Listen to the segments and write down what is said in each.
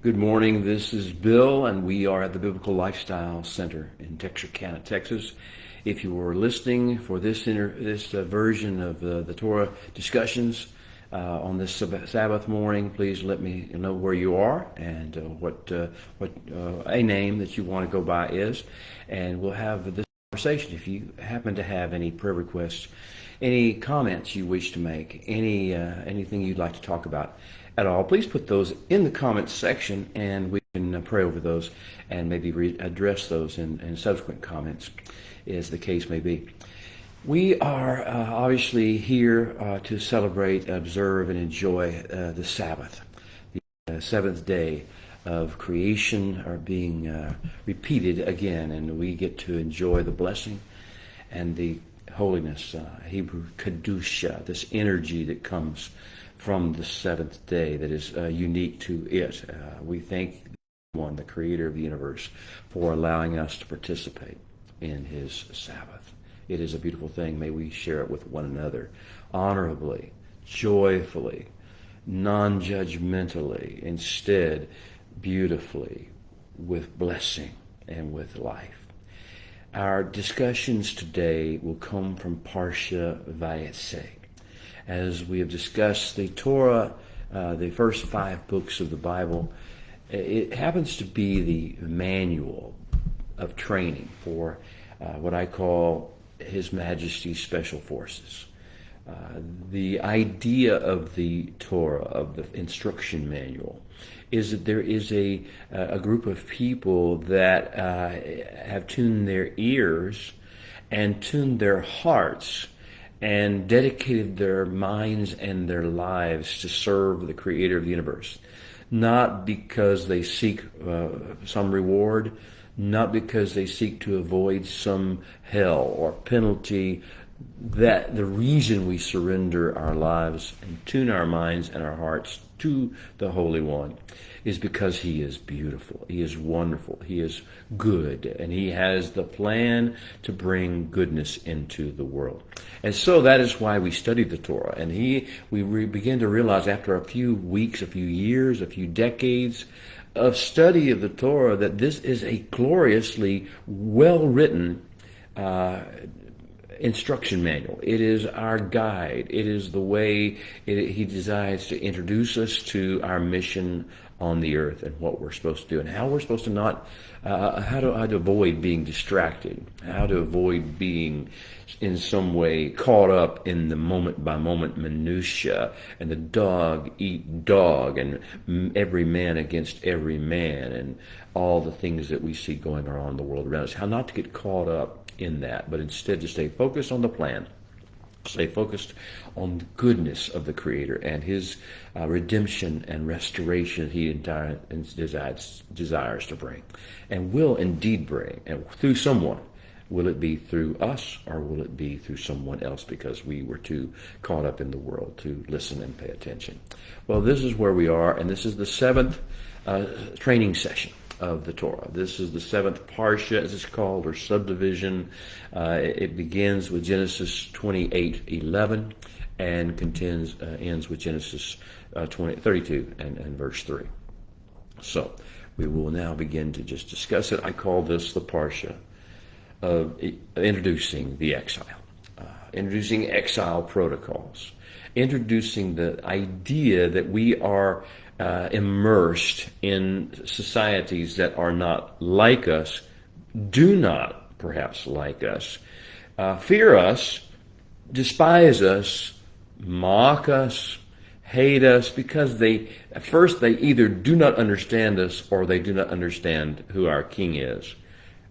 Good morning. This is Bill, and we are at the Biblical Lifestyle Center in Texarkana, Texas. If you were listening for this version of the Torah discussions on this Sabbath morning, please let me know where you are and what a name that you want to go by is, and we'll have this conversation. If you happen to have any prayer requests, any comments you wish to make, anything you'd like to talk about at all, please put those in the comments section, and we can pray over those and maybe address those in subsequent comments, as the case may be. We are obviously here to celebrate, observe, and enjoy the Sabbath, the seventh day of creation are being repeated again, and we get to enjoy the blessing and the holiness, Hebrew kedusha, this energy that comes from the seventh day that is unique to it. We thank the creator of the universe, for allowing us to participate in his Sabbath. It is a beautiful thing. May we share it with one another honorably, joyfully, non-judgmentally, instead beautifully, with blessing and with life. Our discussions today will come from Parsha Vayetze. As we have discussed the Torah, the first 5 books of the Bible, it happens to be the manual of training for what I call His Majesty's Special Forces. The idea of the Torah, of the instruction manual, is that there is a group of people that have tuned their ears and tuned their hearts and dedicated their minds and their lives to serve the creator of the universe. Not because they seek some reward, not because they seek to avoid some hell or penalty. That the reason we surrender our lives and tune our minds and our hearts to the Holy One is because He is beautiful, He is wonderful, He is good, and He has the plan to bring goodness into the world. And so that is why we study the Torah. And we begin to realize after a few weeks, a few years, a few decades of study of the Torah that this is a gloriously well-written instruction manual. It is our guide. It is the way He desires to introduce us to our mission on the earth and what we're supposed to do and how we're supposed to not, how to avoid being distracted, how to avoid being in some way caught up in the moment by moment minutia and the dog eat dog and every man against every man and all the things that we see going on in the world around us. How not to get caught up in that, but instead to stay focused on the plan, stay focused on the goodness of the Creator and His redemption and restoration He desires to bring and will indeed bring, and through someone. Will it be through us or will it be through someone else because we were too caught up in the world to listen and pay attention? Well, this is where we are, and this is the 7th training session of the Torah. This is the 7th parsha, as it's called, or subdivision. It begins with Genesis 28:11 and ends with Genesis 32 and verse 3. So we will now begin to just discuss it. I call this the parsha of introducing the exile, introducing exile protocols, introducing the idea that we are immersed in societies that are not like us, do not perhaps like us, fear us, despise us, mock us, hate us, because at first they either do not understand us or they do not understand who our King is.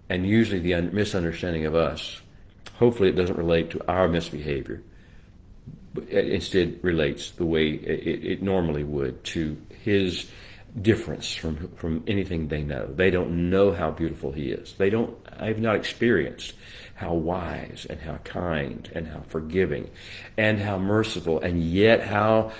And usually the misunderstanding of us, hopefully it doesn't relate to our misbehavior, but it instead relates the way it normally would to His difference from anything they know. They don't know how beautiful He is. I've not experienced how wise and how kind and how forgiving and how merciful and yet how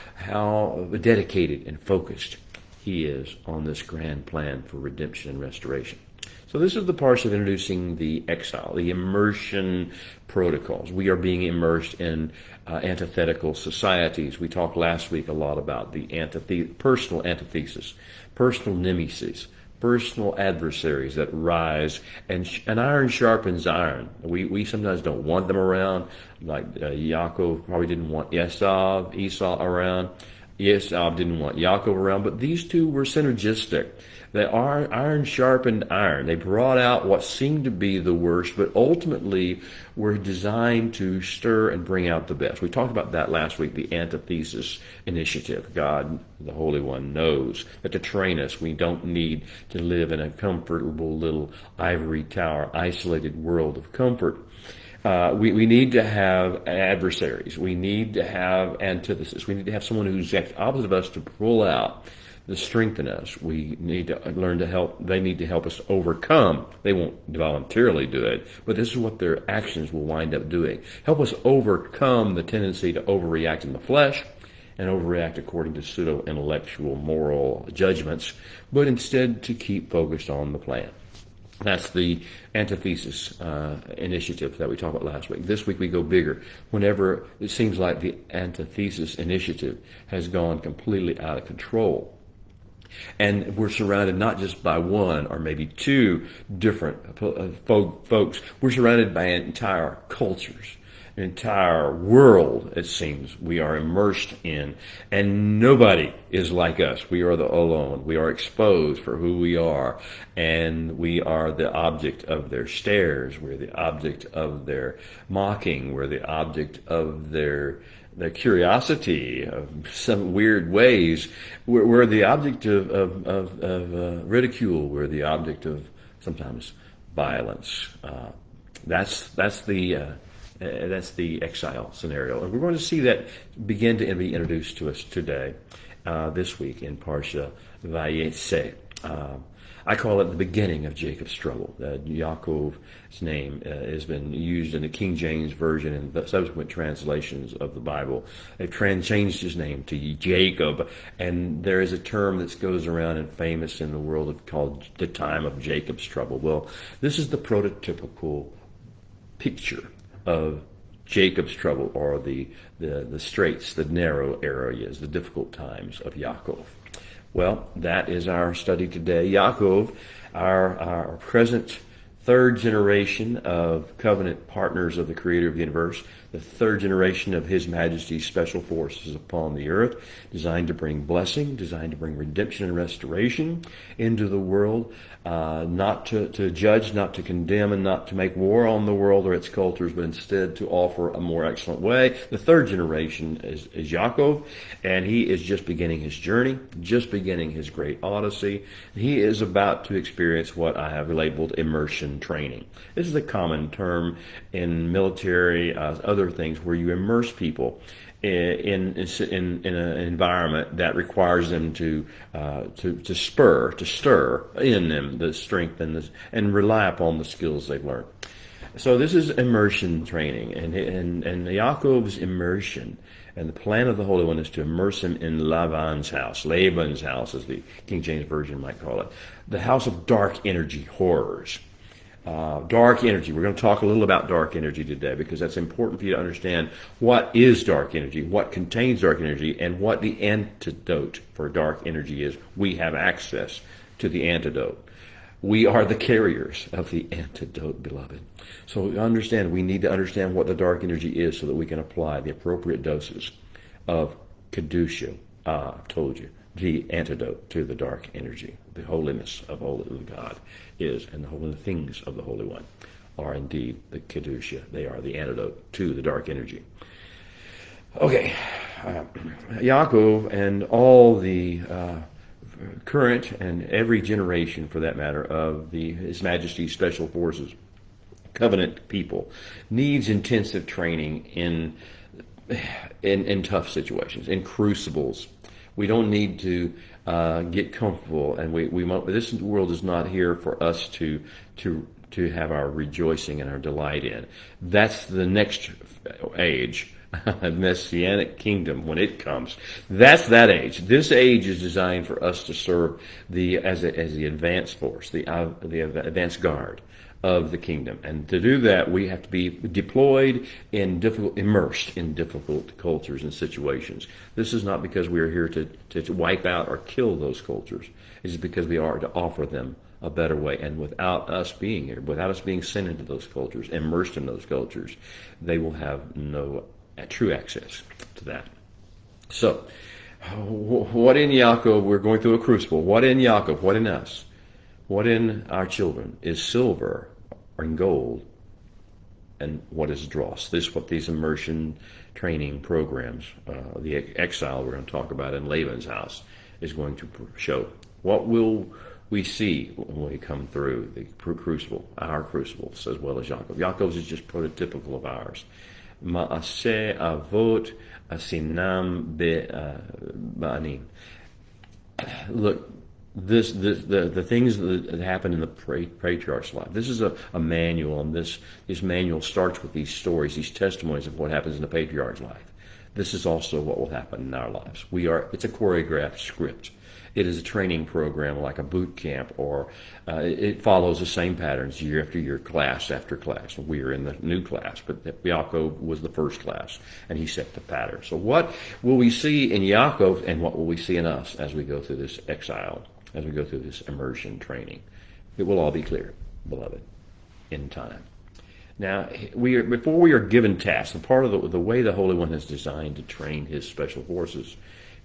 dedicated and focused He is on this grand plan for redemption and restoration. So this is the part of introducing the exile, the immersion protocols. We are being immersed in antithetical societies. We talked last week a lot about the personal antithesis, personal nemesis, personal adversaries that rise, and iron sharpens iron. We sometimes don't want them around, like Yaakov probably didn't want Esau around. Esau didn't want Yaakov around, but these two were synergistic. Iron sharpened iron. They brought out what seemed to be the worst, but ultimately were designed to stir and bring out the best. We talked about that last week, the antithesis initiative. God, the Holy One, knows that to train us, we don't need to live in a comfortable little ivory tower, isolated world of comfort. We need to have adversaries. We need to have antithesis. We need to have someone who's opposite of us to pull out, to strengthen us. We need to learn to help. They need to help us overcome. They won't voluntarily do it, but this is what their actions will wind up doing. Help us overcome the tendency to overreact in the flesh and overreact according to pseudo-intellectual moral judgments, but instead to keep focused on the plan. That's the antithesis initiative that we talked about last week. This week we go bigger. Whenever it seems like the antithesis initiative has gone completely out of control, and we're surrounded not just by one or maybe two different folks, we're surrounded by entire cultures, an entire world, it seems, we are immersed in, and nobody is like us. We are the alone. We are exposed for who we are, and we are the object of their stares. We're the object of their mocking. We're the object of their curiosity of some weird ways. We're the object of ridicule. We're the object of sometimes violence. That's the exile scenario. And we're going to see that begin to be introduced to us today, this week in Parsha Vayetze. I call it the beginning of Jacob's trouble. Yaakov's name has been used in the King James Version and the subsequent translations of the Bible. They've changed his name to Jacob, and there is a term that goes around and famous in the world called the time of Jacob's trouble. Well, this is the prototypical picture of Jacob's trouble, or the straits, the narrow areas, the difficult times of Yaakov. Well, that is our study today. Yaakov, our present third generation of covenant partners of the Creator of the universe, the third generation of His Majesty's special forces upon the earth, designed to bring blessing, designed to bring redemption and restoration into the world, not to judge, not to condemn, and not to make war on the world or its cultures, but instead to offer a more excellent way. The third generation is Yaakov, and he is just beginning his journey, just beginning his great odyssey. He is about to experience what I have labeled immersion training. This is a common term in military, other things, where you immerse people in an environment that requires them to stir in them the strength and rely upon the skills they've learned. So this is immersion training, and Yaakov's immersion, and the plan of the Holy One is to immerse him in Laban's house, as the King James Version might call it, the house of dark energy horrors. Dark energy. We're going to talk a little about dark energy today, because that's important for you to understand what is dark energy, what contains dark energy, and what the antidote for dark energy is. We have access to the antidote. We are the carriers of the antidote, beloved. So we need to understand what the dark energy is so that we can apply the appropriate doses of Kedusha. I've told you, the antidote to the dark energy. The holiness of God is, and the holy things of the Holy One are indeed the Kedusha. They are the antidote to the dark energy. Okay, Yaakov and all the current and every generation, for that matter, of His Majesty's Special Forces, covenant people, needs intensive training in tough situations, in crucibles. We don't need to get comfortable, and this world is not here for us to have our rejoicing and our delight in. That's the next age Messianic kingdom when it comes. That's that age. This age is designed for us to serve as the advanced force, the advanced guard of the kingdom. And to do that, we have to be deployed immersed in difficult cultures and situations. This is not because we are here to wipe out or kill those cultures. It's because we are to offer them a better way. And without us being here, without us being sent into those cultures, immersed in those cultures, they will have no true access to that. So, what in Yaakov? We're going through a crucible. What in Yaakov? What in us? What in our children is silver or in gold? And what is dross? This is what these immersion training programs, the exile we're going to talk about in Laban's house, is going to show. What will we see when we come through the crucible, our crucibles, as well as Yaakov? Yaakov's is just prototypical of ours. Ma'aseh avot asinam be'anim. Look, the things that happen in the patriarch's life. This is a manual, and this manual starts with these stories, these testimonies of what happens in the patriarch's life. This is also what will happen in our lives. It's a choreographed script. It is a training program like a boot camp, or it follows the same patterns year after year, class after class. We are in the new class, but Yaakov was the first class, and he set the pattern. So what will we see in Yaakov, and what will we see in us as we go through this exile, as we go through this immersion training? It will all be clear, beloved, in time. Now, before we are given tasks, the part of the way the Holy One has designed to train his special forces,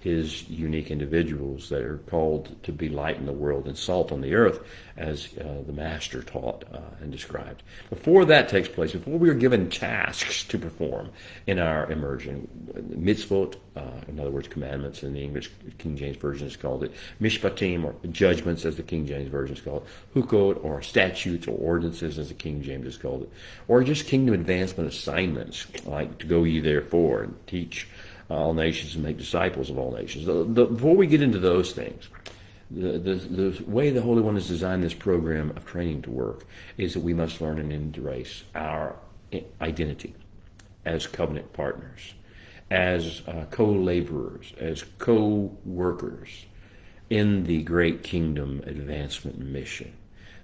his unique individuals that are called to be light in the world and salt on the earth, as the Master taught and described. Before that takes place, before we are given tasks to perform in our immersion, mitzvot, in other words, commandments in the English King James Version is called it, mishpatim, or judgments as the King James Version is called it, hukot, or statutes or ordinances as the King James is called it, or just kingdom advancement assignments, like to go ye therefore and teach all nations and make disciples of all nations. Before we get into those things, the way the Holy One has designed this program of training to work is that we must learn and embrace our identity as covenant partners, as co-laborers, as co-workers in the great kingdom advancement mission.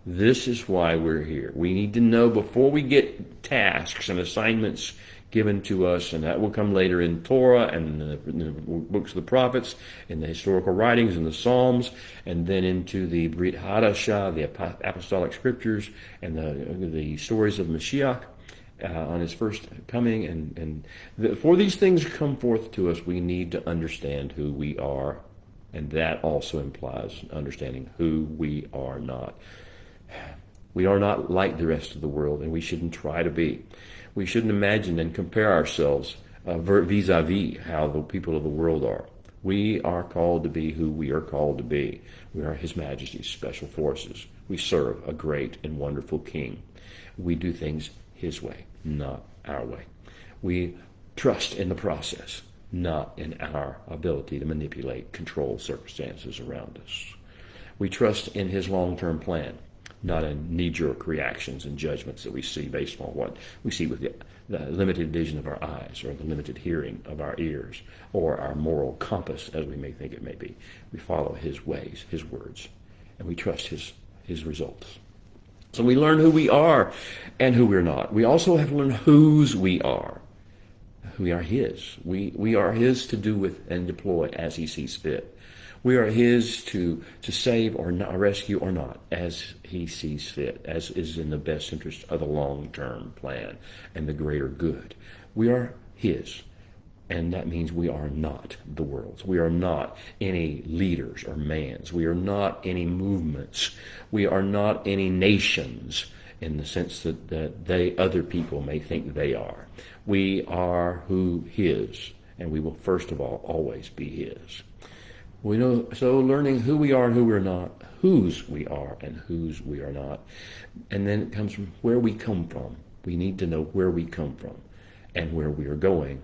This is why we're here. We need to know before we get tasks and assignments given to us, and that will come later in Torah and in the books of the prophets, in the historical writings, in the Psalms, and then into the Brit Hadashah, the apostolic scriptures, and the stories of Mashiach on his first coming. And before these things come forth to us, we need to understand who we are, and that also implies understanding who we are not. We are not like the rest of the world, and we shouldn't try to be. We shouldn't imagine and compare ourselves vis-a-vis how the people of the world are. We are called to be who we are called to be. We are His Majesty's special forces. We serve a great and wonderful King. We do things His way, not our way. We trust in the process, not in our ability to manipulate, control circumstances around us. We trust in His long-term plan, not in knee-jerk reactions and judgments that we see based on what we see with the limited vision of our eyes, or the limited hearing of our ears, or our moral compass, as we may think it may be. We follow His ways, His words, and we trust His results. So we learn who we are and who we're not. We also have to learn whose we are. We are His. We are His to do with and deploy as He sees fit. We are His to save or not, rescue or not, as He sees fit, as is in the best interest of the long-term plan and the greater good. We are His, and that means we are not the world's. We are not any leaders or mans. We are not any movements. We are not any nations in the sense that other people may think they are. We are who His, and we will first of all always be His. We know, so learning who we are and who we're not, whose we are and whose we are not. And then it comes from where we come from. We need to know where we come from and where we are going.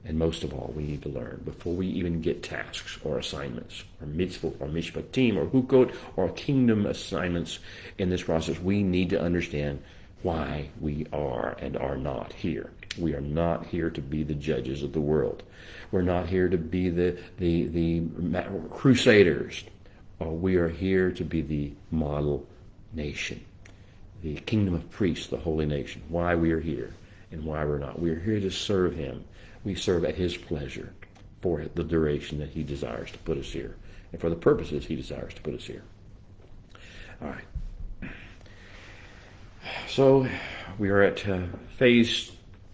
And most of all, we need to learn before we even get tasks or assignments or mitzvot or mishpatim or hukot or kingdom assignments in this process. We need to understand why we are and are not here. We are not here to be the judges of the world. We're not here to be the crusaders. We are here to be the model nation, the kingdom of priests, the holy nation. Why we are here and why we're not. We are here to serve him. We serve at his pleasure for the duration that he desires to put us here and for the purposes he desires to put us here. All right. So we are at phase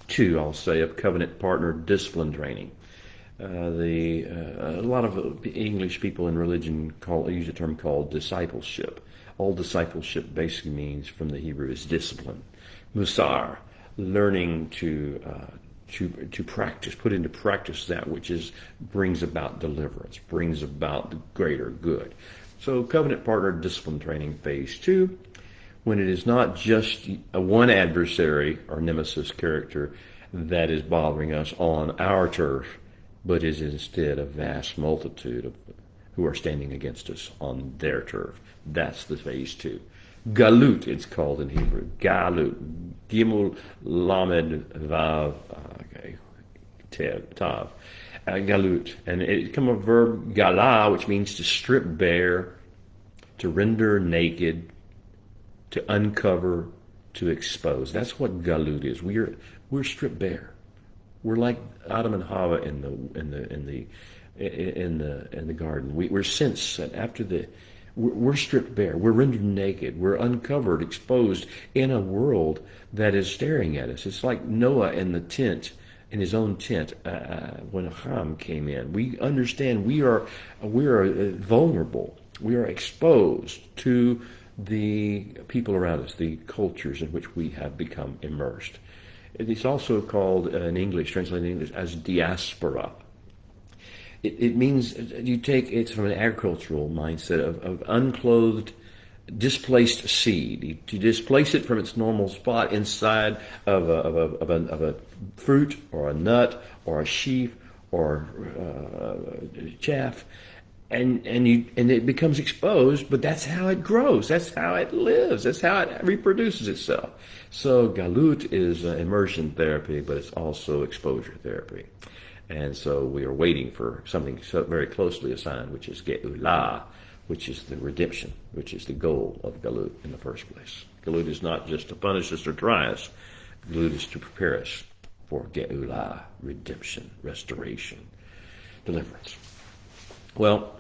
2, I'll say, of covenant partner discipline training. A lot of English people in religion use a term called discipleship. All discipleship basically means, from the Hebrew, is discipline, musar, learning to practice, put into practice that which brings about deliverance, brings about the greater good. So covenant partner discipline training phase 2, when it is not just one adversary or nemesis character that is bothering us on our turf, but is instead a vast multitude who are standing against us on their turf. That's the phase 2. Galut, it's called in Hebrew. Galut. Gimel Lamed Vav Tav. Galut. And it comes from a verb gala, which means to strip bare, to render naked, to uncover, to expose. That's what galut is. We're stripped bare. We're like Adam and Hava in the garden. We're since after we're stripped bare. We're rendered naked. We're uncovered, exposed in a world that is staring at us. It's like Noah in his own tent when Ham came in. We understand we are vulnerable. We are exposed to the people around us, the cultures in which we have become immersed. It's also called in English, translated in English, as diaspora. It means it's from an agricultural mindset of unclothed, displaced seed. To displace it from its normal spot inside of a fruit or a nut or a sheaf or chaff, and it becomes exposed. But that's how it grows. That's how it lives. That's how it reproduces itself. So galut is immersion therapy, but it's also exposure therapy. And so we are waiting for something so very closely assigned, which is Geulah, which is the redemption, which is the goal of galut in the first place. Galut is not just to punish us or try us. Galut is to prepare us for Geulah, redemption, restoration, deliverance. Well,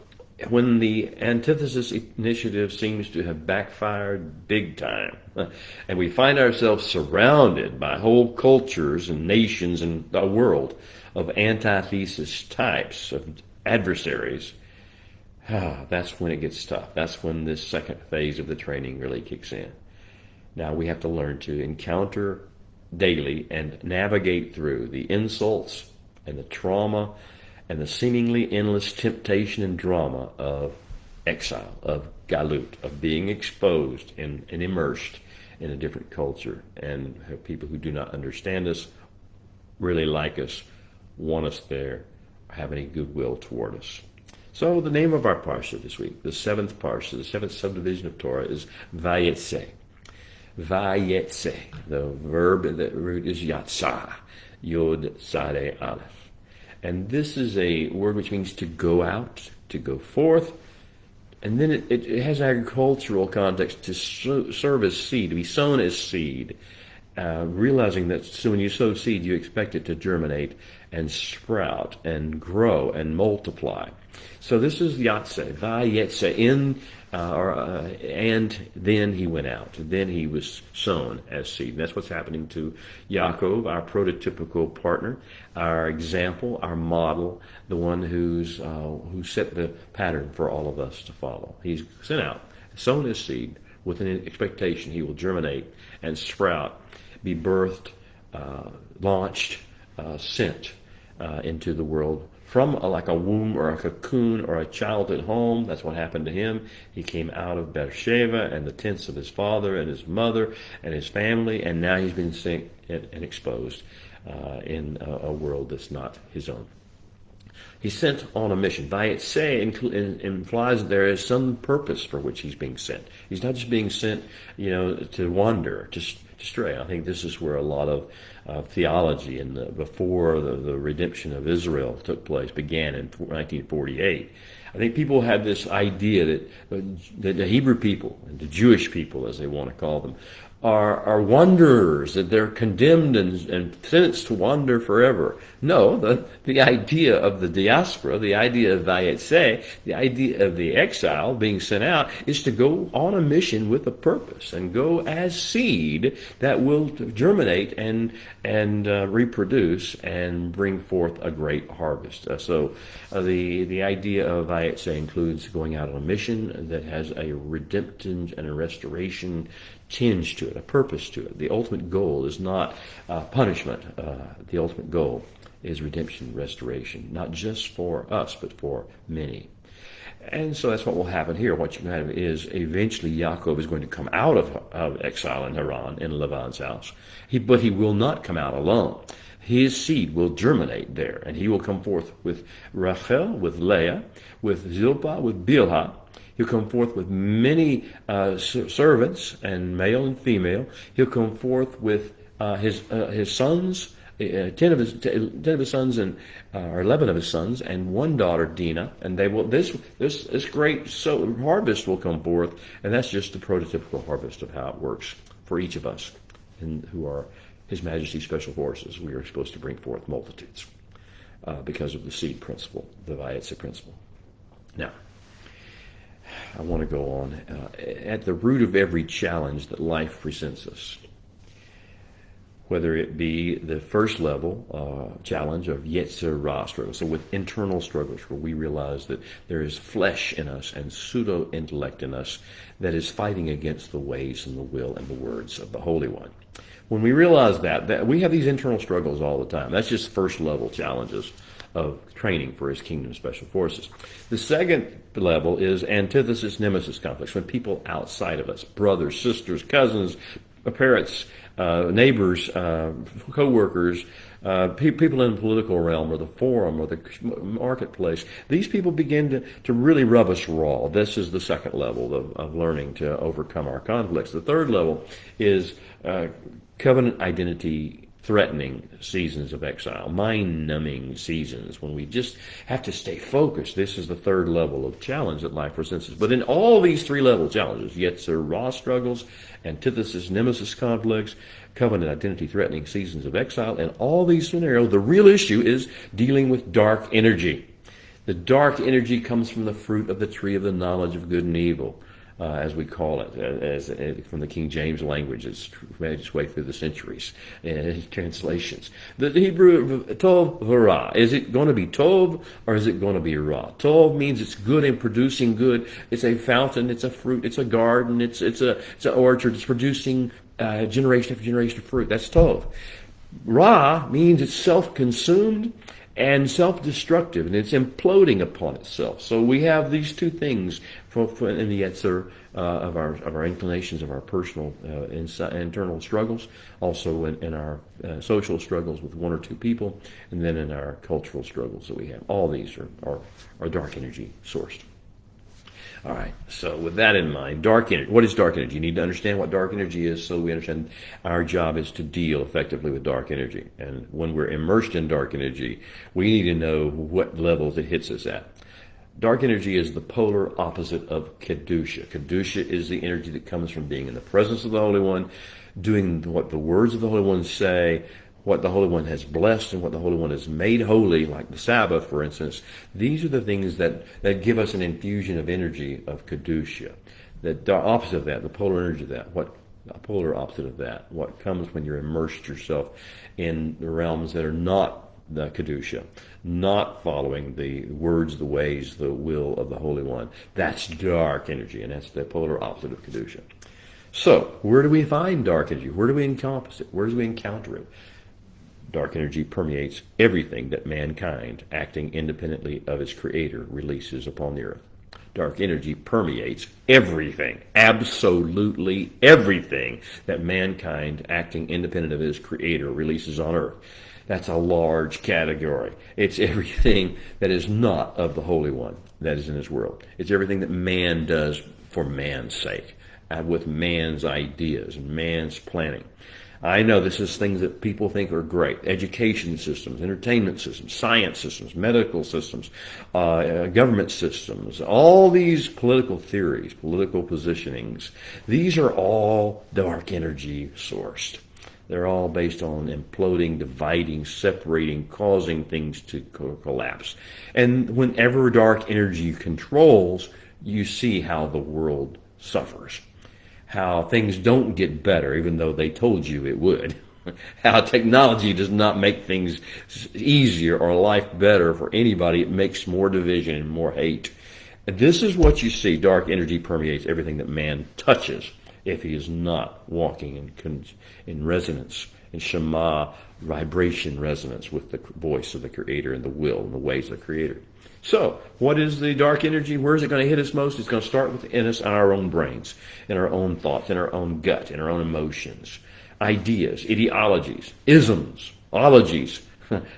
when the antithesis initiative seems to have backfired big time, and we find ourselves surrounded by whole cultures and nations and a world of antithesis types of adversaries, that's when it gets tough. That's when this second phase of the training really kicks in. Now we have to learn to encounter daily and navigate through the insults and the trauma and the seemingly endless temptation and drama of exile, of galut, of being exposed and immersed in a different culture, and have people who do not understand us, really like us, want us there, have any goodwill toward us. So the name of our parsha this week, the seventh parsha, the seventh subdivision of Torah, is Vayetze. Vayetze. The verb, the root is yatzah, yod sade aleph. And this is a word which means to go out, to go forth. And then it has agricultural context, to serve as seed, to be sown as seed. Realizing that when you sow seed, you expect it to germinate and sprout and grow and multiply. So this is Yatze, Vayetze, and then he went out. Then he was sown as seed. And that's what's happening to Yaakov, our prototypical partner, our example, our model, the one who set the pattern for all of us to follow. He's sent out, sown as seed, with an expectation he will germinate and sprout, be birthed, launched, sent into the world from like a womb or a cocoon or a child at home. That's what happened to him. He came out of Beersheba and the tents of his father and his mother and his family, and now he's been sent and exposed in a world that's not his own. He's sent on a mission. Vayetze implies that there is some purpose for which he's being sent. He's not just being sent, to wander, to stray. I think this is where a lot of theology before the redemption of Israel took place began in 1948. I think people had this idea that the Hebrew people, and the Jewish people as they want to call them, are wanderers, that they're condemned and sentenced to wander forever. No, the idea of the diaspora, the idea of Vayetze, the idea of the exile being sent out is to go on a mission with a purpose and go as seed that will germinate and reproduce and bring forth a great harvest. So the idea of Vayetze includes going out on a mission that has a redemption and a restoration tinge to it, a purpose to it. The ultimate goal is not punishment. The ultimate goal is redemption, restoration, not just for us, but for many. And so that's what will happen here. What you can have is eventually Yaakov is going to come out of exile in Haran, in Laban's house. But he will not come out alone. His seed will germinate there, and he will come forth with Rachel, with Leah, with Zilpah, with Bilhah. He'll come forth with many servants, and male and female. He'll come forth with his sons, 10 of his sons, and or 11 of his sons, and one daughter, Dinah. And they will this great harvest will come forth, and that's just the prototypical harvest of how it works for each of us, and who are His Majesty's Special Forces. We are supposed to bring forth multitudes because of the seed principle, the Vayetze principle. Now, I want to go on. At the root of every challenge that life presents us, whether it be the first level challenge of Vayetze struggle, so with internal struggles where we realize that there is flesh in us and pseudo-intellect in us that is fighting against the ways and the will and the words of the Holy One. When we realize that we have these internal struggles all the time, that's just first level challenges of training for His kingdom special forces. The second level is antithesis-nemesis conflicts, when people outside of us, brothers, sisters, cousins, parents, neighbors, co-workers, people in the political realm or the forum or the marketplace, these people begin to really rub us raw. This is the second level of learning to overcome our conflicts. The third level is covenant identity threatening seasons of exile, mind-numbing seasons when we just have to stay focused. This is the third level of challenge that life presents us. But in all these three level challenges, Vayetze struggles, antithesis-nemesis conflicts, covenant identity threatening seasons of exile, and all these scenarios, the real issue is dealing with dark energy. The dark energy comes from the fruit of the tree of the knowledge of good and evil. As we call it, as from the King James language. It's made its way through the centuries, translations. The Hebrew, tov v'ra, is it going to be tov or is it going to be ra? Tov means it's good and producing good. It's a fountain, it's a fruit, it's a garden, it's an orchard, it's producing generation after generation of fruit. That's tov. Ra means it's self-consumed and self-destructive, and it's imploding upon itself. So we have these two things in the Vayetze of our inclinations, of our personal internal struggles, also in our social struggles with one or two people, and then in our cultural struggles that we have. All these are dark energy sourced. All right, so with that in mind, dark energy. What is dark energy? You need to understand what dark energy is so we understand our job is to deal effectively with dark energy. And when we're immersed in dark energy, we need to know what levels it hits us at. Dark energy is the polar opposite of Kedusha. Kedusha is the energy that comes from being in the presence of the Holy One, doing what the words of the Holy One say, what the Holy One has blessed and what the Holy One has made holy, like the Sabbath, for instance. These are the things that give us an infusion of energy of Kedusha. The opposite of that, the polar energy of that, polar opposite of that, what comes when you're immersed yourself in the realms that are not the Kedusha, not following the words, the ways, the will of the Holy One. That's dark energy, and that's the polar opposite of Kedusha. So, where do we find dark energy? Where do we encompass it? Where do we encounter it? Dark energy permeates everything that mankind, acting independently of its creator, releases upon the earth. Dark energy permeates everything, absolutely everything that mankind, acting independent of its creator, releases on earth. That's a large category. It's everything that is not of the Holy One that is in this world. It's everything that man does for man's sake, with man's ideas and man's planning. I know this is things that people think are great. Education systems, entertainment systems, science systems, medical systems, government systems, all these political theories, political positionings, these are all dark energy sourced. They're all based on imploding, dividing, separating, causing things to collapse. And whenever dark energy controls, you see how the world suffers. How things don't get better, even though they told you it would. How technology does not make things easier or life better for anybody. It makes more division and more hate. This is what you see. Dark energy permeates everything that man touches if he is not walking in resonance, in Shema, vibration resonance with the voice of the Creator and the will and the ways of the Creator. So, what is the dark energy? Where is it going to hit us most? It's going to start within us, in our own brains, in our own thoughts, in our own gut, in our own emotions, ideas, ideologies, isms, ologies,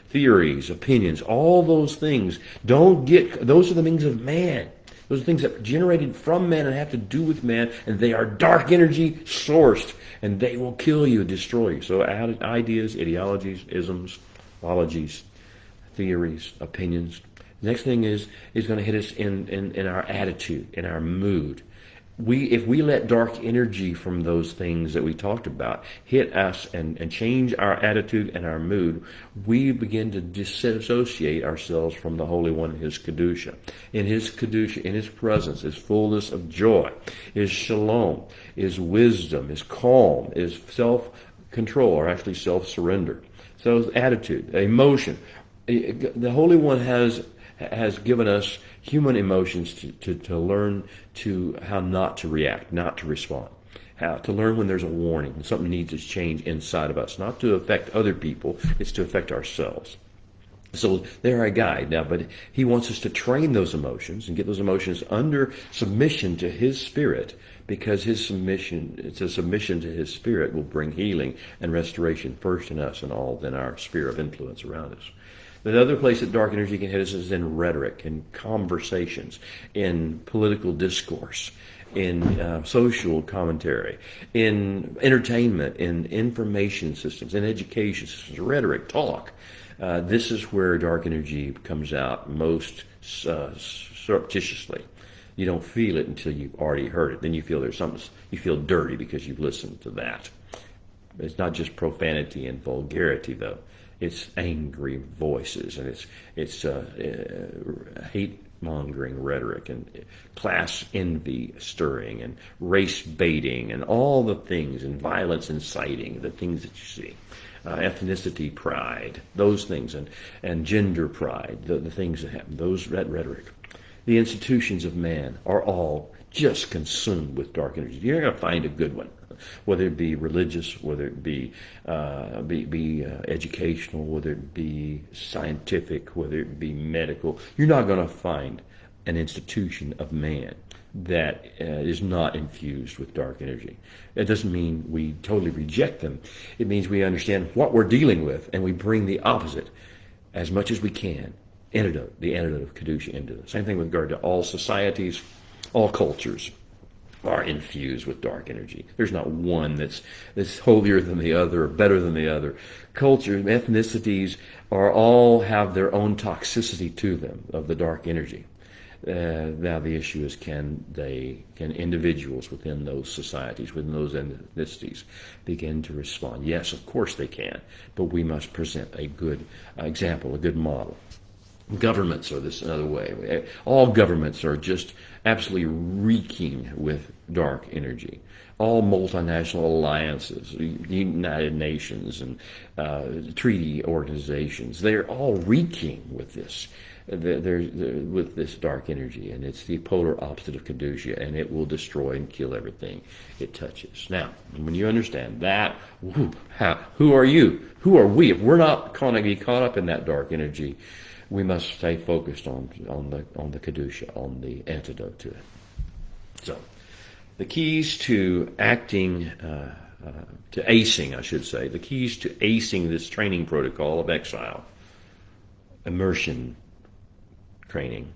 theories, opinions, all those things. Those are the things of man. Those are things that are generated from man and have to do with man, and they are dark energy sourced, and they will kill you, destroy you. So ideas, ideologies, isms, ologies, theories, opinions. Next thing is going to hit us in our attitude, in our mood. If we let dark energy from those things that we talked about hit us and change our attitude and our mood, we begin to disassociate ourselves from the Holy One, His Kedusha. In His Kedusha, in His presence, is fullness of joy, is shalom, is wisdom, is calm, is self-control, or actually self-surrender. So attitude, emotion. The Holy One has given us human emotions to learn how not to react, not to respond, how to learn when there's a warning, when something needs to change inside of us, not to affect other people, it's to affect ourselves. So they're a guide now, but He wants us to train those emotions and get those emotions under submission to His Spirit, because it's a submission to His Spirit will bring healing and restoration first in us and all in our sphere of influence around us. The other place that dark energy can hit us is in rhetoric, in conversations, in political discourse, in social commentary, in entertainment, in information systems, in education systems, rhetoric, talk. This is where dark energy comes out most surreptitiously. You don't feel it until you've already heard it. Then you feel you feel dirty because you've listened to that. It's not just profanity and vulgarity, though. It's angry voices, and it's hate-mongering rhetoric, and class envy stirring, and race baiting, and all the things, and violence inciting, the things that you see. Ethnicity pride, those things, and gender pride, the things that happen, that rhetoric. The institutions of man are all just consumed with dark energy. You're not going to find a good one, whether it be religious, whether it be educational, whether it be scientific, whether it be medical. You're not going to find an institution of man that is not infused with dark energy. It doesn't mean we totally reject them. It means we understand what we're dealing with, and we bring the opposite as much as we can. The antidote of Kedusha into it. Same thing with regard to all societies, all cultures are infused with dark energy. There's not one that's holier than the other or better than the other. Cultures, ethnicities all have their own toxicity to them of the dark energy. Now the issue is, can individuals within those societies, within those ethnicities, begin to respond? Yes, of course they can, but we must present a good example, a good model. Governments are this another way. All governments are just absolutely reeking with dark energy. All multinational alliances, United Nations, and treaty organizations, they're all reeking with this. With this dark energy, and it's the polar opposite of Kedusha, and it will destroy and kill everything it touches. Now, when you understand that, who are you? Who are we? If we're not going to be caught up in that dark energy, we must stay focused on the Kedusha, on the antidote to it. So, the keys to acting to acing, I should say, the keys to acing this training protocol of exile, immersion training,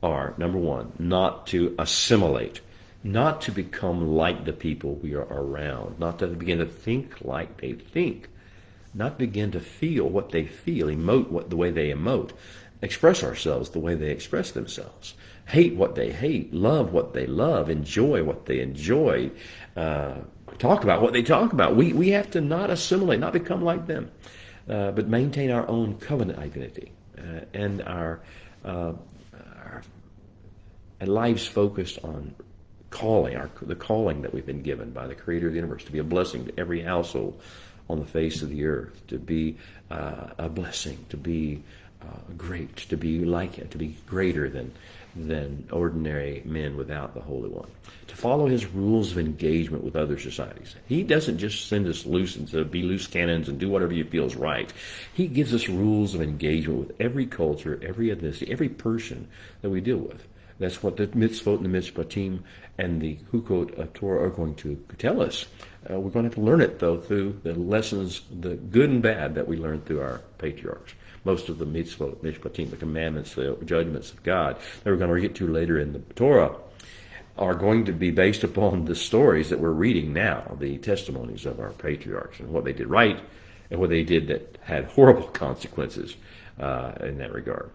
are, number one, not to assimilate, not to become like the people we are around, not to begin to think like they think, not begin to feel what they feel, emote the way they emote, express ourselves the way they express themselves, hate what they hate, love what they love, enjoy what they enjoy, talk about what they talk about. We have to not assimilate, not become like them, but maintain our own covenant identity and our lives focused on calling, the calling that we've been given by the Creator of the universe to be a blessing to every household on the face of the earth, to be a blessing, to be great, to be like it, to be greater than ordinary men without the Holy One, to follow His rules of engagement with other societies. He doesn't just send us loose and to be loose cannons and do whatever He feels right. He gives us rules of engagement with every culture, every ethnicity, every person that we deal with. That's what the mitzvot and the mishpatim and the Hukot Torah are going to tell us. We're going to have to learn it, though, through the lessons, the good and bad, that we learned through our patriarchs. Most of the mitzvot, mishpatim, the commandments, the judgments of God that we're going to get to later in the Torah are going to be based upon the stories that we're reading now, the testimonies of our patriarchs and what they did right and what they did that had horrible consequences in that regard.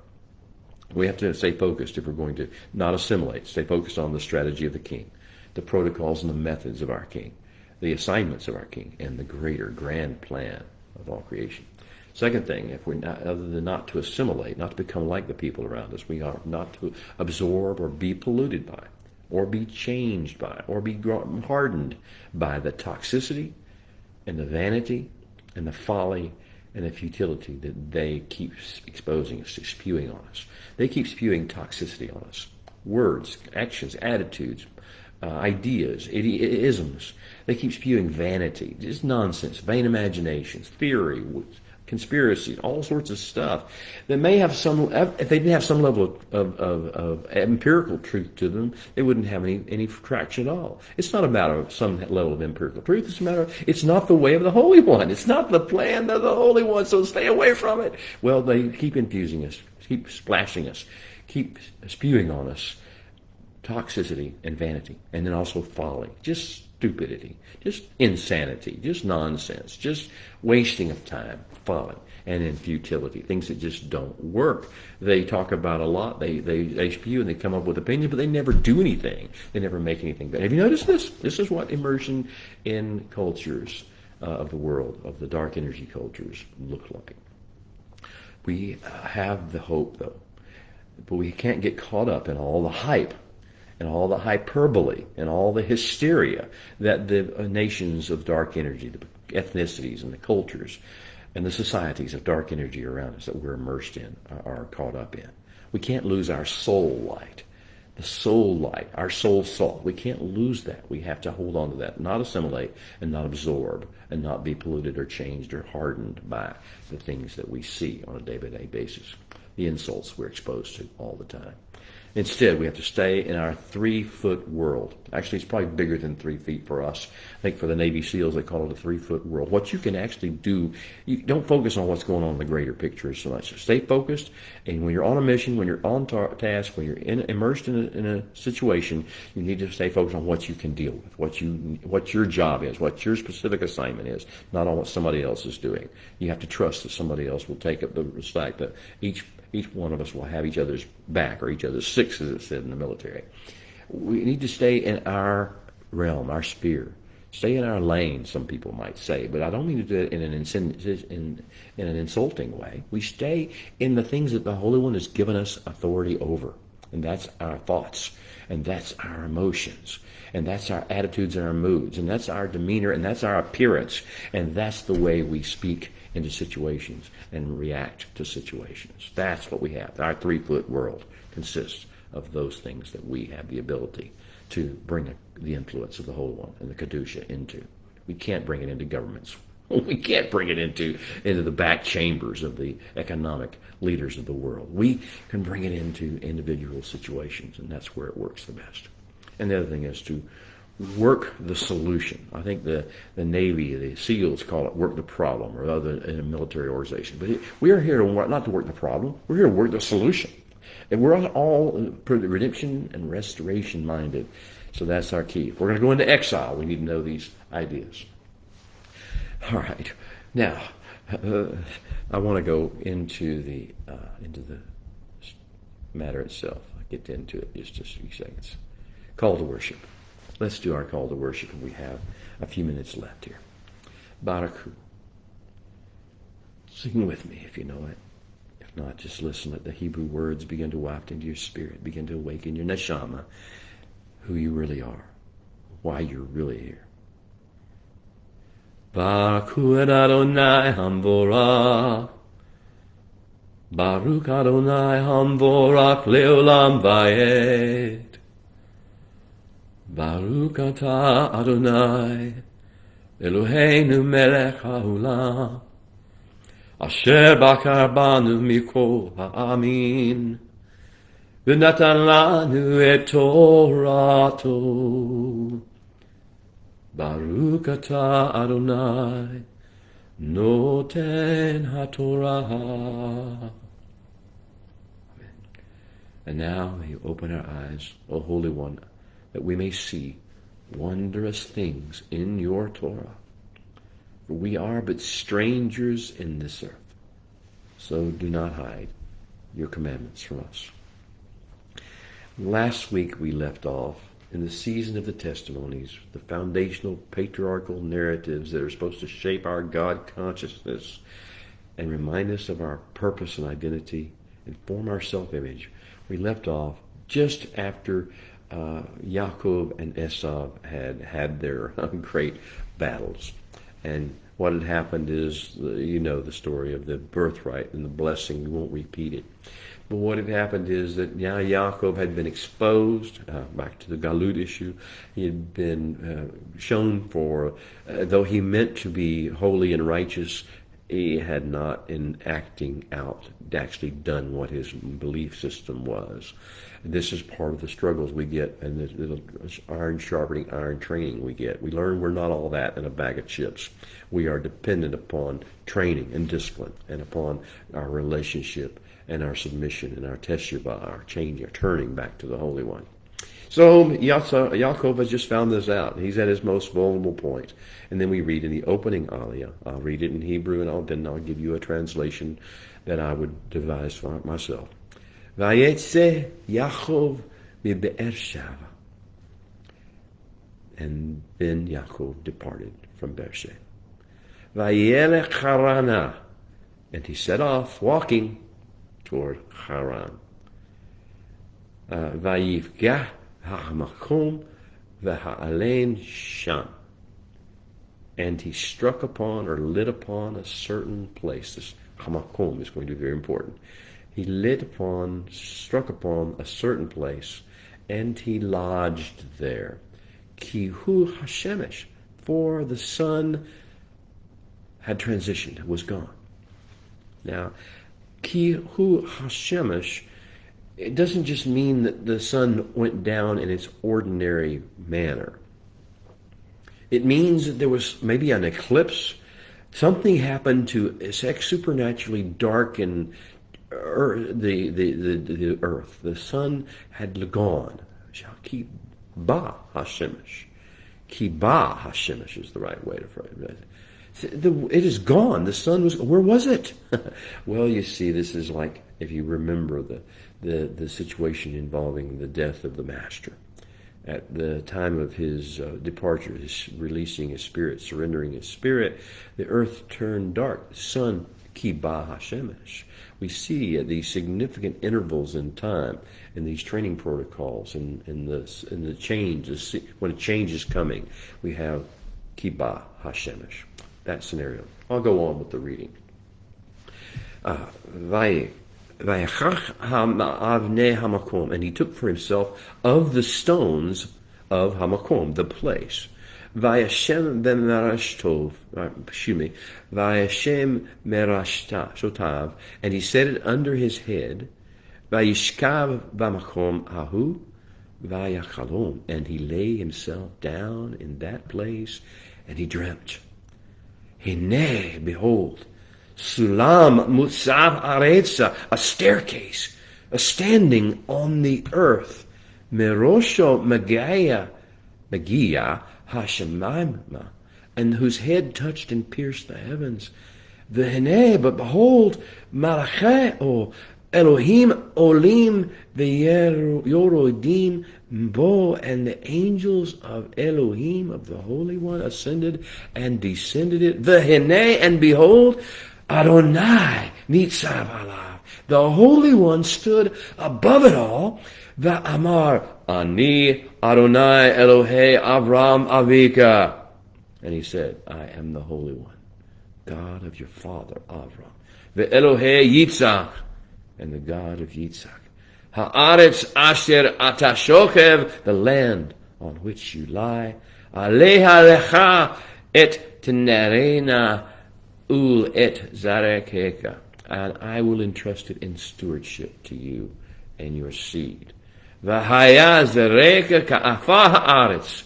We have to stay focused if we're going to not assimilate, stay focused on the strategy of the king, the protocols and the methods of our king, the assignments of our king, and the greater grand plan of all creation. Second thing, if we're not, other than not to assimilate, not to become like the people around us, we are not to absorb or be polluted by, or be changed by, or be hardened by the toxicity and the vanity and the folly and the futility that they keep exposing us, spewing on us. They keep spewing toxicity on us. Words, actions, attitudes, ideas, isms. They keep spewing vanity, just nonsense, vain imaginations, theory, conspiracy, all sorts of stuff that may have some, if they didn't have some level of empirical truth to them, they wouldn't have any traction at all. It's not a matter of some level of empirical truth. It's a matter of, it's not the way of the Holy One. It's not the plan of the Holy One, so stay away from it. Well, they keep infusing us, keep splashing us, keep spewing on us toxicity and vanity, and then also folly, just stupidity, just insanity, just nonsense, just wasting of time, folly, and then futility, things that just don't work. They talk about a lot, they spew and they come up with opinions, but they never do anything. They never make anything better. Have you noticed this? This is what immersion in cultures of the world, of the dark energy cultures, look like. We have the hope, though, but we can't get caught up in all the hype and all the hyperbole and all the hysteria that the nations of dark energy, the ethnicities and the cultures and the societies of dark energy around us that we're immersed in are caught up in. We can't lose our soul light, the soul light, our soul salt. We can't lose that. We have to hold on to that, not assimilate and not absorb and not be polluted or changed or hardened by the things that we see on a day-by-day basis, the insults we're exposed to all the time. Instead, we have to stay in our 3-foot world. Actually, it's probably bigger than 3 feet for us. I think for the Navy SEALs, they call it a 3-foot world. What you can actually do, you don't focus on what's going on in the greater picture so much. Stay focused, and when you're on a mission, when you're on task, when you're immersed in a situation, you need to stay focused on what you can deal with, what your job is, what your specific assignment is, not on what somebody else is doing. You have to trust that somebody else will take up the slack, that each one of us will have each other's back, or each other's six, as it said in the military. We need to stay in our realm, our sphere. Stay in our lane, some people might say, but I don't mean to do it in an insulting way. We stay in the things that the Holy One has given us authority over, and that's our thoughts, and that's our emotions, and that's our attitudes and our moods, and that's our demeanor, and that's our appearance, and that's the way we speak into situations and react to situations. That's what we have. Our 3-foot world consists of those things that we have the ability to bring the influence of the Holy One and the Kedusha into. We can't bring it into governments. We can't bring it into the back chambers of the economic leaders of the world. We can bring it into individual situations, and that's where it works the best. And the other thing is to work the solution. I think the Navy, the SEALs call it work the problem, or other in a military organization. But we are here to not to work the problem. We're here to work the solution. And we're all redemption and restoration minded. So that's our key. If we're going to go into exile, we need to know these ideas. All right. Now, I want to go into the matter itself. I'll get into it in just a few seconds. Call to worship. Let's do our call to worship, and we have a few minutes left here. Baraku. Sing with me if you know it. If not, just listen. Let the Hebrew words begin to waft into your spirit, begin to awaken your neshama, who you really are, why you're really here. Baruch Adonai Hamvorach. Baruch Adonai Hamvorach Leolam Vayet. Baruch Atah Adonai Eloheinu Melech HaOlam Asher Bakar Banu Mikol Ha'amin V'natan Lanu Et Torato Baruch Atah Adonai Noten HaTorah. Amen. And now may you open our eyes, O Holy One, that we may see wondrous things in your Torah. For we are but strangers in this earth. So do not hide your commandments from us. Last week we left off in the season of the testimonies, the foundational patriarchal narratives that are supposed to shape our God consciousness and remind us of our purpose and identity and form our self-image. We left off just after Yaakov and Esau had their great battles. And what had happened is, you know the story of the birthright and the blessing. We won't repeat it. But what had happened is that now Yaakov had been exposed, back to the Galut issue. He had been shown for, though he meant to be holy and righteous, he had not, in acting out, actually done what his belief system was. And this is part of the struggles we get, and the iron sharpening iron training we get. We learn we're not all that in a bag of chips. We are dependent upon training and discipline, and upon our relationship and our submission and our teshuvah, our changing, our turning back to the Holy One. So Yaakov has just found this out. He's at his most vulnerable point. And then we read in the opening aliyah. I'll read it in Hebrew, and then I'll give you a translation that I would devise for myself. Vayetze Yaakov mi Be'er Sheva. And then Yaakov departed from Beersheba. Vayelech Harana. And he set off walking toward Haran. Vayivgah ha'makom v'ha'alein sham. And he struck upon or lit upon a certain place. This hamakom is going to be very important. He struck upon a certain place, and he lodged there. Kihu Hashemesh, for the sun had transitioned, was gone. Now, Kihu Hashemesh, it doesn't just mean that the sun went down in its ordinary manner. It means that there was maybe an eclipse. Something happened to supernaturally darken the earth. The sun had gone. Kiba Hashemesh. Kiba Hashemesh is the right way to phrase it. It is gone. The sun was. Where was it? Well, you see, this is like, if you remember the situation involving the death of the master. At the time of his departure, his releasing his spirit, surrendering his spirit, the earth turned dark. The sun, Kiba Hashemesh. We see at these significant intervals in time, in these training protocols, in the change, when a change is coming, we have Kiba Hashemesh. That scenario. I'll go on with the reading. And he took for himself of the stones of Hamakom, the place. Vayashem b'merashtov, Vayashem merashtav, and he set it under his head. Vayishkav b'makom ahu, Vayachalom, and he lay himself down in that place, and he dreamt. Hine, behold, Sulam Mutzav Aretza, a staircase, a standing on the earth. Merosho Magia Hashemaima, and whose head touched and pierced the heavens. V'hine, but behold, Malachai, Elohim Olim V'Yorodim Bo, and the angels of Elohim, of the Holy One, ascended and descended it. V'hine, and behold, Adonai Nitzav Alav, the Holy One stood above it all. V'amar Ani Adonai Elohei Avram Avika, and he said, I am the Holy One, God of your father Avram. Ve'Elohei Yitzchak, and the God of Yitzchak. Haaretz asher atashokev, the land on which you lie. Aleha lecha et tenerena ul et zarekeka, and I will entrust it in stewardship to you and your seed. V'haya zareka ka'afa haaretz,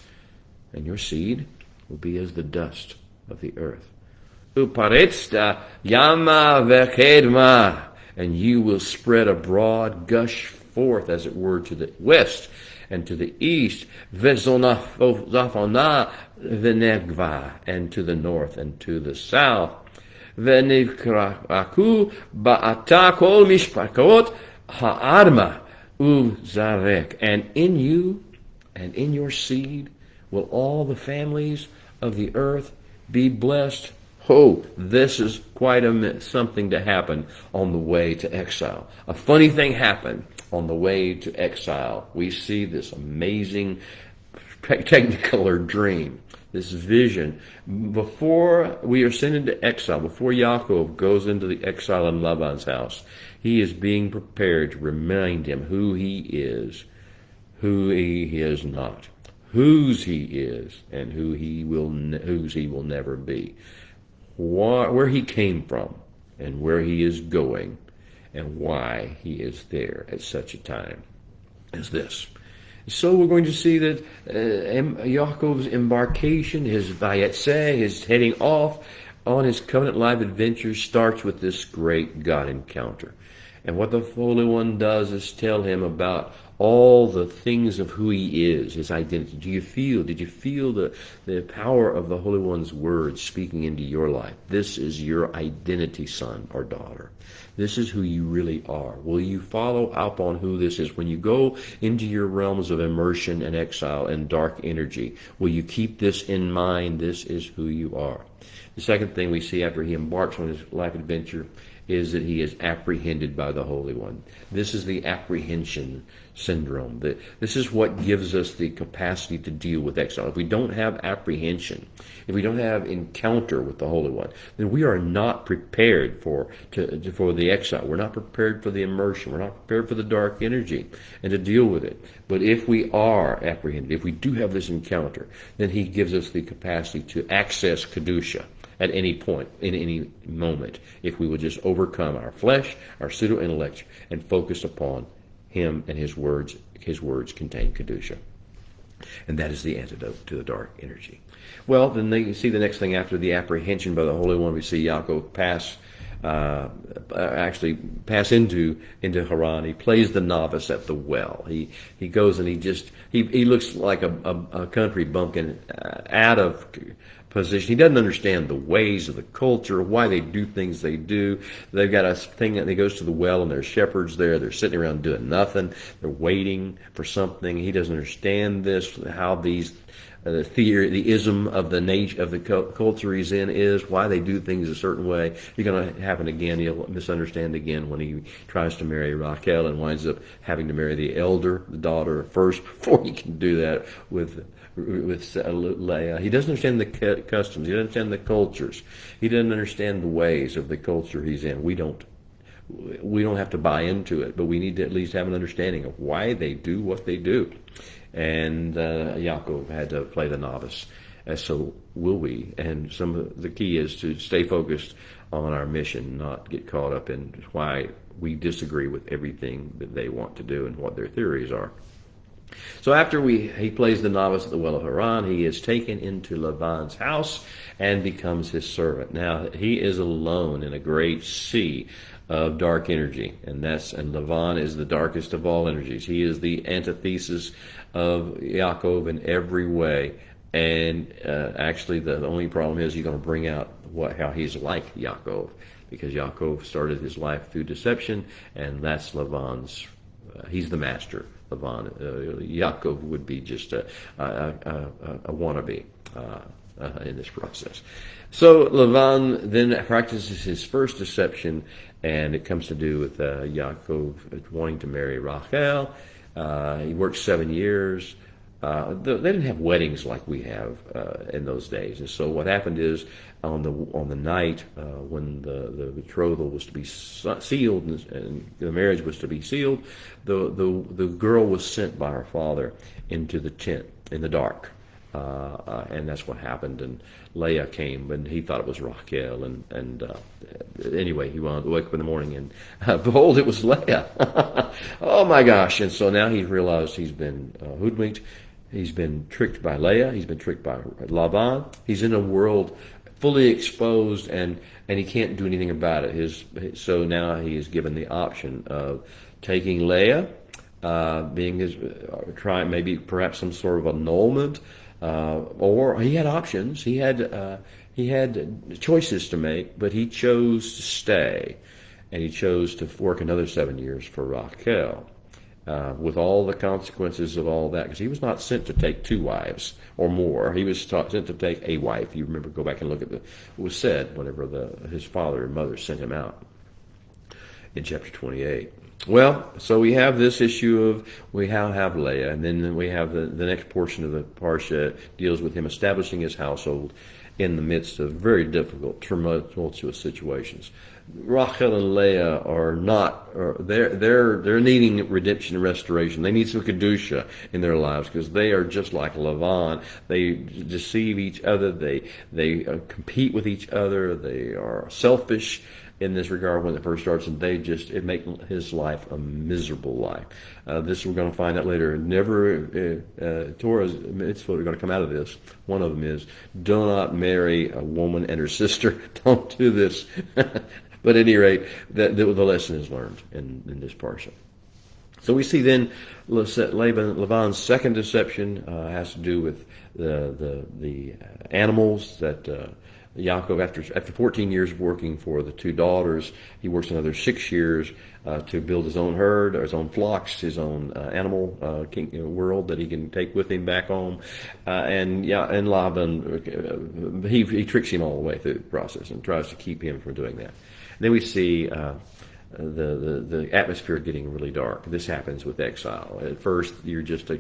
and your seed will be as the dust of the earth. Uparetzta yama v'kedma, and you will spread abroad, gush forth, as it were, to the west and to the east, v'zafona v'negva, and to the north and to the south. V'nivkraku ba'ata kol mishpakot ha'arma u'zarek, and in you and in your seed will all the families of the earth be blessed. Oh, this is quite something to happen on the way to exile. A funny thing happened on the way to exile. We see this amazing technicolor dream, this vision. Before we are sent into exile, before Yaakov goes into the exile in Laban's house, he is being prepared to remind him who he is, who he is not, whose he is, and whose he will never be. Where he came from and where he is going and why he is there at such a time as this. So we're going to see that Yaakov's embarkation, his Vayetze, his heading off on his covenant life adventure, starts with this great God encounter. And what the Holy One does is tell him about all the things of who he is, his identity. Did you feel the power of the Holy One's words speaking into your life? This is your identity, son or daughter. This is who you really are. Will you follow up on who this is? When you go into your realms of immersion and exile and dark energy, will you keep this in mind? This is who you are. The second thing we see after he embarks on his life adventure is that he is apprehended by the Holy One. This is the apprehension syndrome. This is what gives us the capacity to deal with exile. If we don't have apprehension, if we don't have encounter with the Holy One, then we are not prepared for the exile. We're not prepared for the immersion. We're not prepared for the dark energy and to deal with it. But if we are apprehended, if we do have this encounter, then he gives us the capacity to access Kedusha at any point, in any moment, if we would just overcome our flesh, our pseudo-intellect, and focus upon him and his words. His words contain Kedusha. And that is the antidote to the dark energy. Well, then you see the next thing after the apprehension by the Holy One, we see Yaakov pass into Haran. He plays the novice at the well. He goes and he looks like a country bumpkin out of position. He doesn't understand the ways of the culture, why they do things they do. They've got a thing that he goes to the well and there's shepherds there. They're sitting around doing nothing. They're waiting for something. He doesn't understand this, how these the ism of the nature of the culture he's in is, why they do things a certain way. It's going to happen again. He'll misunderstand again when he tries to marry Rachel and winds up having to marry the daughter first, before he can do that with Leah. He doesn't understand the customs. He doesn't understand the cultures. He doesn't understand the ways of the culture he's in. We don't have to buy into it, but we need to at least have an understanding of why they do what they do. And Yaakov had to play the novice, and so will we. And some of the key is to stay focused on our mission, not get caught up in why we disagree with everything that they want to do and what their theories are. So after he plays the novice at the well of Haran, he is taken into Laban's house and becomes his servant. Now he is alone in a great sea of dark energy, and Laban is the darkest of all energies. He is the antithesis of Yaakov in every way. And actually, the only problem is you're going to bring out how he's like Yaakov, because Yaakov started his life through deception, and that's Laban's. He's the master. Laban, Yaakov would be just a wannabe in this process. So Laban then practices his first deception, and it comes to do with Yaakov wanting to marry Rachel. He works 7 years. They didn't have weddings like we have in those days, and so what happened is on the night when the betrothal was to be sealed and the marriage was to be sealed, the girl was sent by her father into the tent in the dark, and that's what happened. And Leah came, and he thought it was Rachel, and anyway, he wanted to wake up in the morning, and behold, it was Leah. Oh my gosh! And so now he's realized he's been hoodwinked. He's been tricked by Leah. He's been tricked by Laban. He's in a world fully exposed, and he can't do anything about it. So now he is given the option of taking Leah, being trying maybe perhaps some sort of annulment, or he had options. He had choices to make, but he chose to stay, and he chose to work another 7 years for Rachel. With all the consequences of all that, because he was not sent to take 2 wives or more. He was sent to take a wife. You remember, go back and look at what was said whenever his father and mother sent him out in chapter 28. Well, so we have this issue of we have Leah, and then we have the next portion of the parsha deals with him establishing his household in the midst of very difficult, tumultuous situations. Rachel and Leah they're needing redemption and restoration. They need some kedusha in their lives because they are just like Laban. They deceive each other. They compete with each other. They are selfish in this regard when it first starts, and it makes his life a miserable life. This we're going to find out later. Torah's mitzvah are going to come out of this. One of them is, do not marry a woman and her sister. Don't do this. But at any rate, the lesson is learned in this parsha. So we see then Laban's second deception has to do with the animals that Yaakov, after 14 years working for the 2 daughters, he works another 6 years to build his own herd, or his own flocks, his own animal world that he can take with him back home. And Laban, he tricks him all the way through the process and tries to keep him from doing that. And then we see the atmosphere getting really dark. This happens with exile. At first, you're just a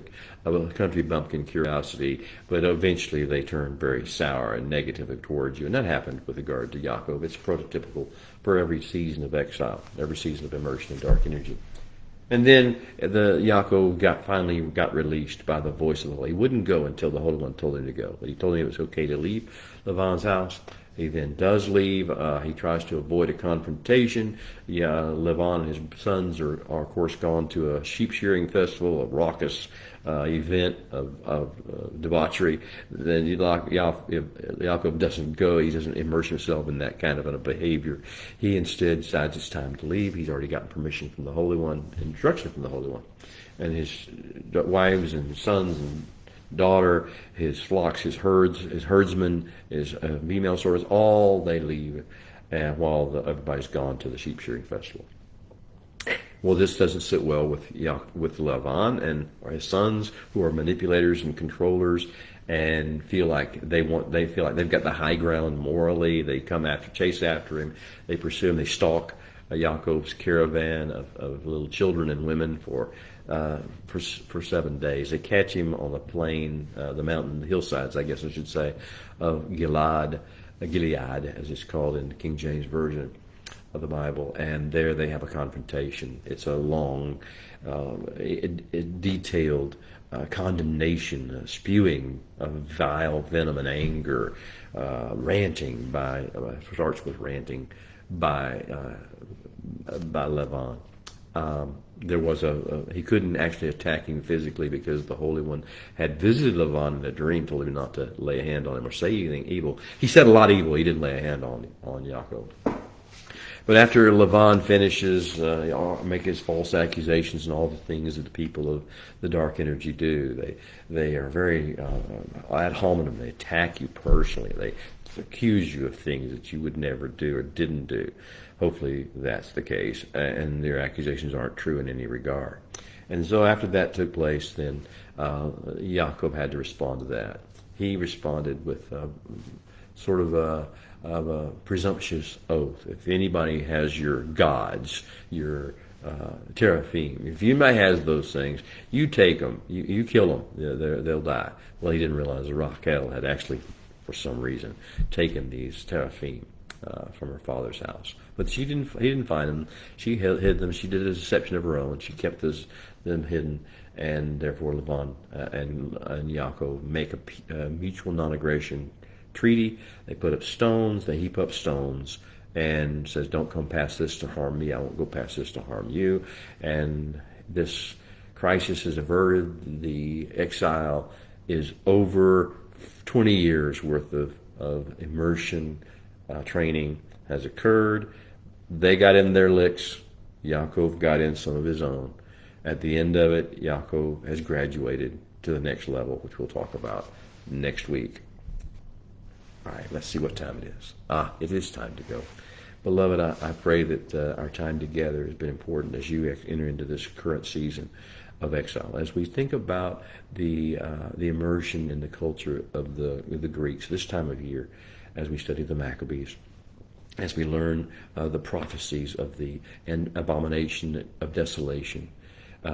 country bumpkin curiosity, but eventually they turn very sour and negative towards you. And that happened with regard to Yaakov. It's prototypical for every season of exile, every season of immersion in dark energy. And then Yaakov finally got released by the voice of the Lord. He wouldn't go until the Holy One told him to go. But he told him it was okay to leave Laban's house. He then does leave. He tries to avoid a confrontation. Laban and his sons are of course, gone to a sheep shearing festival, a raucous event of debauchery. Then Yaakov doesn't go. He doesn't immerse himself in that kind of a behavior. He instead decides it's time to leave. He's already gotten permission from the Holy One, instruction from the Holy One. And his wives and sons and daughter, his flocks, his herds, his herdsmen, his female servants, all they leave while everybody's gone to the sheep shearing festival. Well, this doesn't sit well with Laban and his sons, who are manipulators and controllers, and feel like they've got the high ground morally. They chase after him, they pursue him, they stalk Yaakov's caravan of little children and women for 7 days. They catch him on the plain, the mountain, the hillsides, I guess I should say, of Gilead, as it's called in the King James Version of the Bible. And there they have a confrontation. It's a long, detailed condemnation, spewing of vile venom and anger, ranting starts with ranting by Laban. there was he couldn't actually attack him physically because the Holy One had visited Lavan in a dream, told him not to lay a hand on him or say anything evil. He said a lot of evil. He didn't lay a hand on Yaakov. But after Lavan finishes, make his false accusations and all the things that the people of the dark energy do, they are very ad hominem. They attack you personally. They accuse you of things that you would never do or didn't do. Hopefully that's the case, and their accusations aren't true in any regard. And so after that took place, then Yaakov had to respond to that. He responded with sort of a presumptuous oath. If anybody has your gods, your teraphim, if anybody has those things, you take them, you kill them, they'll die. Well, he didn't realize that Rachel had actually, for some reason, taken these teraphim from her father's house. But he didn't find them. She hid them. She did a deception of her own. She kept them hidden, and therefore Lavan and Yaakov make a mutual non-aggression treaty. They put up stones. They heap up stones, and says, "Don't come past this to harm me. I won't go past this to harm you." And this crisis is averted. The exile is over. 20 years worth of immersion training has occurred. They got in their licks. Yaakov got in some of his own. At the end of it, Yaakov has graduated to the next level, which we'll talk about next week. All right, let's see what time it is. It is time to go. Beloved, I pray that our time together has been important as you enter into this current season of exile. As we think about the immersion in the culture of the Greeks this time of year, as we study the Maccabees, as we learn the prophecies of the abomination of desolation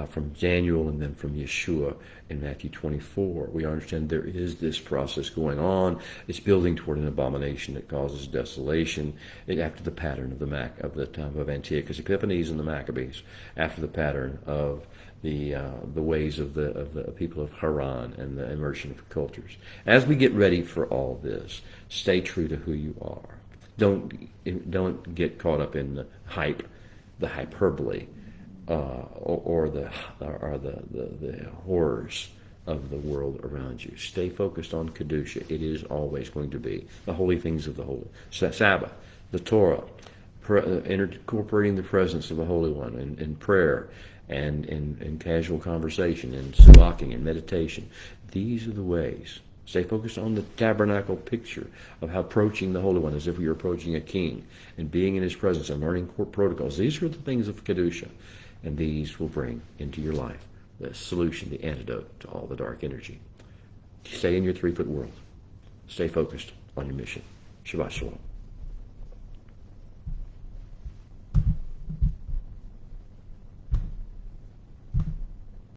from Daniel and then from Yeshua in Matthew 24, we understand there is this process going on. It's building toward an abomination that causes desolation after the pattern of the time of Antiochus Epiphanes and the Maccabees, after the pattern of the ways of the people of Haran and the immersion of cultures. As we get ready for all this, stay true to who you are. Don't get caught up in the hype, the hyperbole, or the horrors of the world around you. Stay focused on Kedusha. It is always going to be the holy things of the holy. Sabbath, the Torah, incorporating the presence of the Holy One in prayer and in casual conversation and slavocking and meditation. These are the ways. Stay focused on the tabernacle picture of how approaching the Holy One as if we were approaching a king and being in his presence and learning core protocols. These are the things of Kedusha, and these will bring into your life the solution, the antidote to all the dark energy. Stay in your 3-foot world. Stay focused on your mission. Shabbat Shalom.